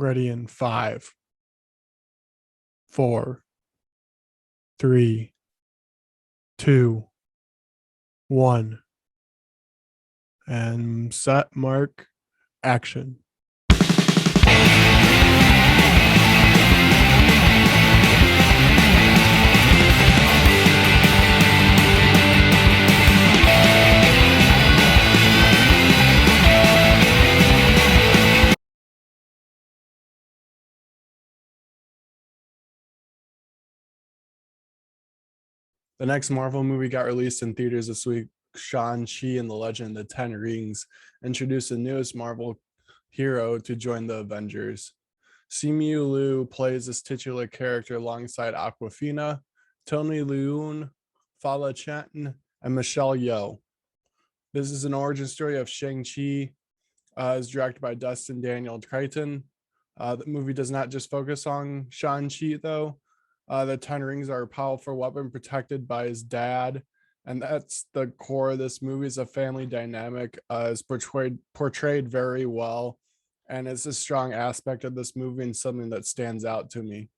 Ready in five, four, three, two, one, and set, mark, action. The next Marvel movie got released in theaters this week. Shang Chi and the Legend of the Ten Rings introduced the newest Marvel hero to join the Avengers. Simu Liu plays this titular character alongside Awkwafina, Tony Leung, Fala Chen, and Michelle Yeoh. This is an origin story of Shang Chi. Is directed by Destin Daniel Cretton. The movie does not just focus on Shang Chi, though. The Ten Rings are a powerful weapon protected by his dad, and that's the core of this movie. Is a family dynamic is portrayed very well, and it's a strong aspect of this movie and something that stands out to me.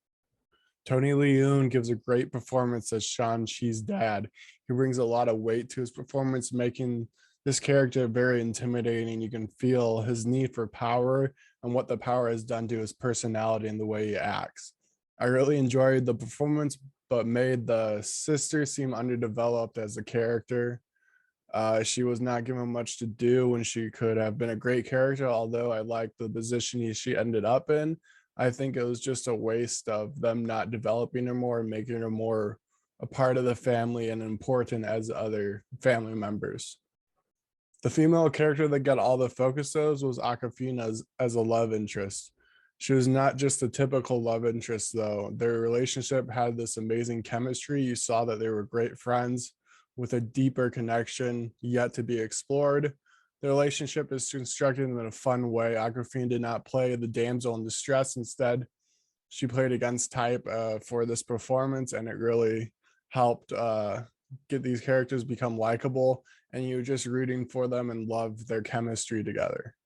Tony Leung gives a great performance as Shang Chi's dad. He brings a lot of weight to his performance, making this character very intimidating. You can feel his need for power and what the power has done to his personality and the way he acts. I really enjoyed the performance, but made the sister seem underdeveloped as a character. She was not given much to do when she could have been a great character, although I liked the position she ended up in. I think it was just a waste of them not developing her more and making her more a part of the family and important as other family members. The female character that got all the focus was Awkwafina as a love interest. She was not just a typical love interest, though. Their relationship had this amazing chemistry. You saw that they were great friends with a deeper connection yet to be explored. The relationship is constructed in a fun way. Awkwafina did not play the damsel in distress. Instead, she played against type for this performance, and it really helped get these characters become likable, and you're just rooting for them and love their chemistry together.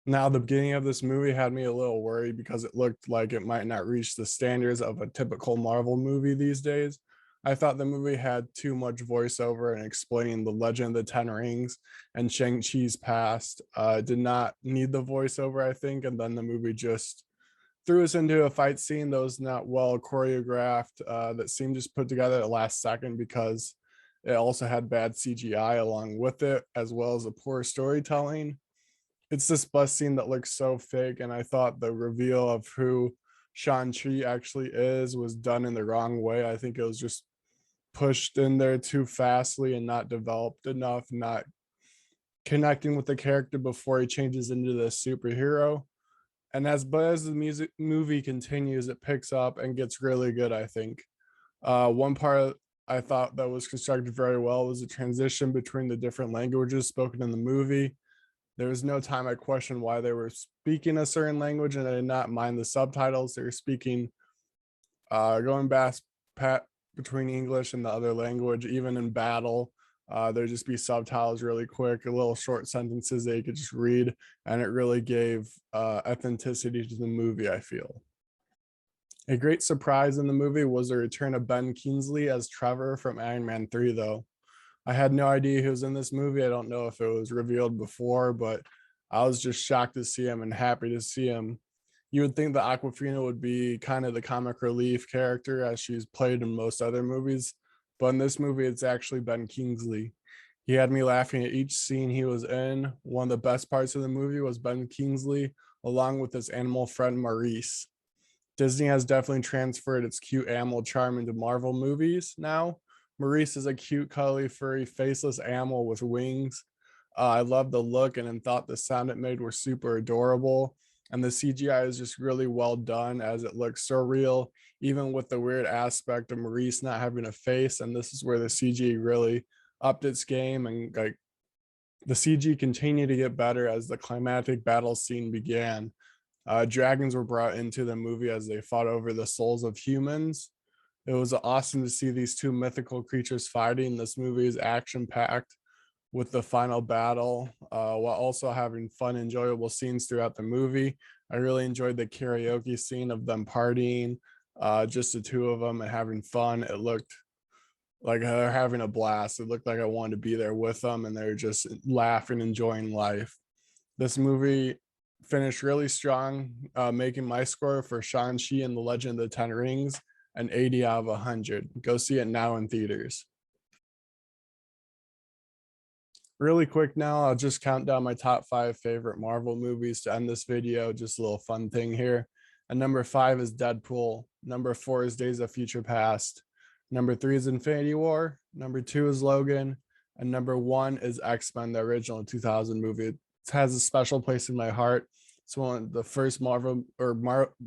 Now, the beginning of this movie had me a little worried because it looked like it might not reach the standards of a typical Marvel movie these days. I thought the movie had too much voiceover and explaining the Legend of the Ten Rings and Shang-Chi's past. Did not need the voiceover, I think, and then the movie just threw us into a fight scene that was not well choreographed, that seemed just put together at the last second because it also had bad CGI along with it, as well as a poor storytelling. It's this bus scene that looks so fake, and I thought the reveal of who Shang-Chi actually is was done in the wrong way. I think it was just pushed in there too fastly and not developed enough, not connecting with the character before he changes into the superhero. And as the movie continues, it picks up and gets really good, I think. One part I thought that was constructed very well was the transition between the different languages spoken in the movie. There was no time I questioned why they were speaking a certain language, and I did not mind the subtitles. They were speaking, going back between English and the other language, even in battle. There'd just be subtitles really quick, little short sentences that you could just read, and it really gave authenticity to the movie, I feel. A great surprise in the movie was the return of Ben Kingsley as Trevor from Iron Man 3, though. I had no idea he was in this movie. I don't know if it was revealed before, but I was just shocked to see him and happy to see him. You would think that Awkwafina would be kind of the comic relief character as she's played in most other movies, but in this movie, it's actually Ben Kingsley. He had me laughing at each scene he was in. One of the best parts of the movie was Ben Kingsley, along with his animal friend Maurice. Disney has definitely transferred its cute animal charm into Marvel movies now. Maurice is a cute, cuddly, furry, faceless animal with wings. I love the look and thought the sound it made were super adorable. And the CGI is just really well done as it looks so real, even with the weird aspect of Maurice not having a face. And this is where the CG really upped its game, and like the CG continued to get better as the climatic battle scene began. Dragons were brought into the movie as they fought over the souls of humans. It was awesome to see these two mythical creatures fighting. This movie is action packed with the final battle, while also having fun, enjoyable scenes throughout the movie. I really enjoyed the karaoke scene of them partying, just the two of them and having fun. It looked like they're having a blast. It looked like I wanted to be there with them, and they're just laughing, enjoying life. This movie finished really strong, making my score for Shang-Chi and the Legend of the Ten Rings an 80 out of 100. Go see it now in theaters. Really quick now, I'll just count down my top 5 favorite Marvel movies to end this video. Just a little fun thing here. And number 5 is Deadpool. Number 4 is Days of Future Past. Number 3 is Infinity War. Number 2 is Logan. And number 1 is X-Men, the original 2000 movie. It has a special place in my heart. It's one of the first Marvel or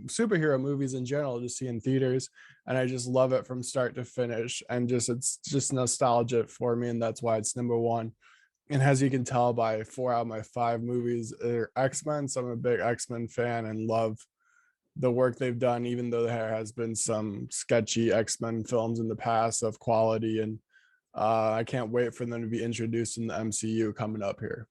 superhero movies in general to see in theaters. And I just love it from start to finish. And it's just nostalgia for me. And that's why it's number 1. And as you can tell by 4 out of my 5 movies are X-Men, so I'm a big X-Men fan and love the work they've done, even though there has been some sketchy X-Men films in the past of quality. And I can't wait for them to be introduced in the MCU coming up here.